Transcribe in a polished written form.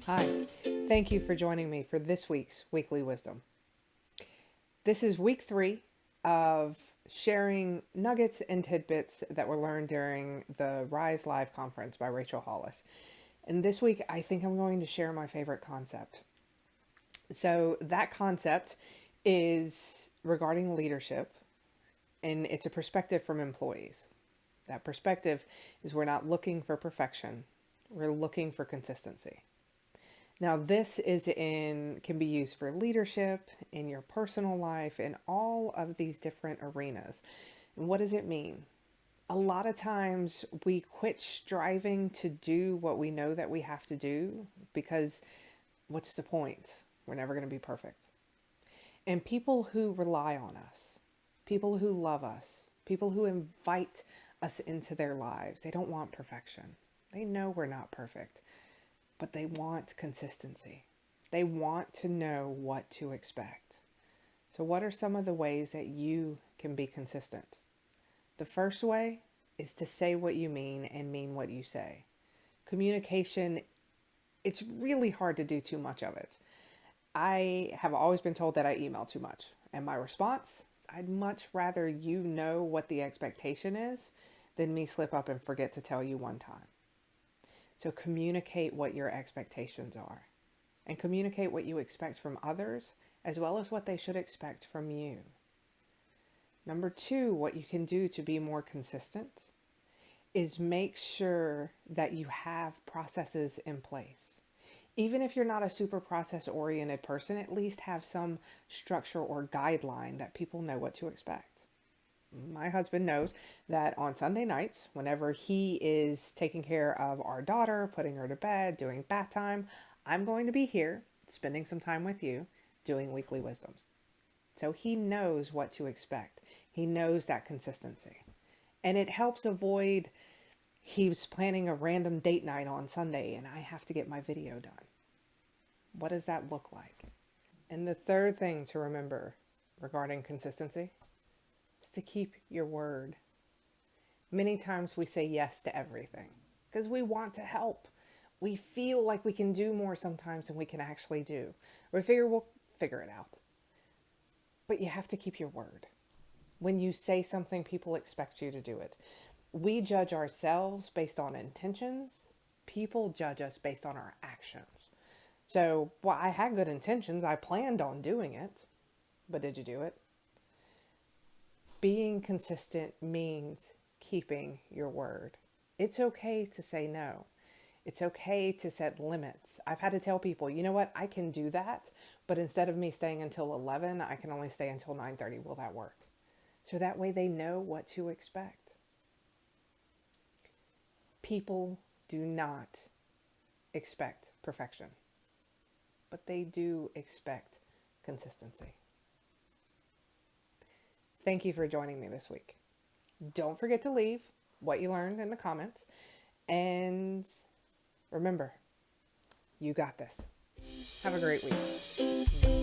Hi, thank you for joining me for this week's Weekly Wisdom. This is week 3 of sharing nuggets and tidbits that were learned during the Rise Live conference by Rachel Hollis. And this week, I think I'm going to share my favorite concept. So that concept is regarding leadership, and it's a perspective from employees. That perspective is we're not looking for perfection, we're looking for consistency. Now, this can be used for leadership, in your personal life, in all of these different arenas. And what does it mean? A lot of times we quit striving to do what we know that we have to do because what's the point? We're never going to be perfect. And people who rely on us, people who love us, people who invite us into their lives, they don't want perfection. They know we're not perfect. But they want consistency. They want to know what to expect. So what are some of the ways that you can be consistent? The first way is to say what you mean and mean what you say. Communication, it's really hard to do too much of it. I have always been told that I email too much. And my response, I'd much rather you know what the expectation is than me slip up and forget to tell you one time. So communicate what your expectations are and communicate what you expect from others as well as what they should expect from you. Number 2, what you can do to be more consistent is make sure that you have processes in place. Even if you're not a super process-oriented person, at least have some structure or guideline that people know what to expect. My husband knows that on Sunday nights, whenever he is taking care of our daughter, putting her to bed, doing bath time, I'm going to be here spending some time with you doing weekly wisdoms. So he knows what to expect. He knows that consistency. And it helps avoid he was planning a random date night on Sunday and I have to get my video done. What does that look like? And the third thing to remember regarding consistency is to keep your word. Many times we say yes to everything because we want to help. We feel like we can do more sometimes than we can actually do. We figure we'll figure it out. But you have to keep your word. When you say something, people expect you to do it. We judge ourselves based on intentions. People judge us based on our actions. So, well, I had good intentions. I planned on doing it. But did you do it? Being consistent means keeping your word. It's okay to say no. It's okay to set limits. I've had to tell people, you know what, I can do that, but instead of me staying until 11, I can only stay until 9:30. Will that work? So that way they know what to expect. People do not expect perfection, but they do expect consistency. Thank you for joining me this week. Don't forget to leave what you learned in the comments. And remember, you got this. Have a great week.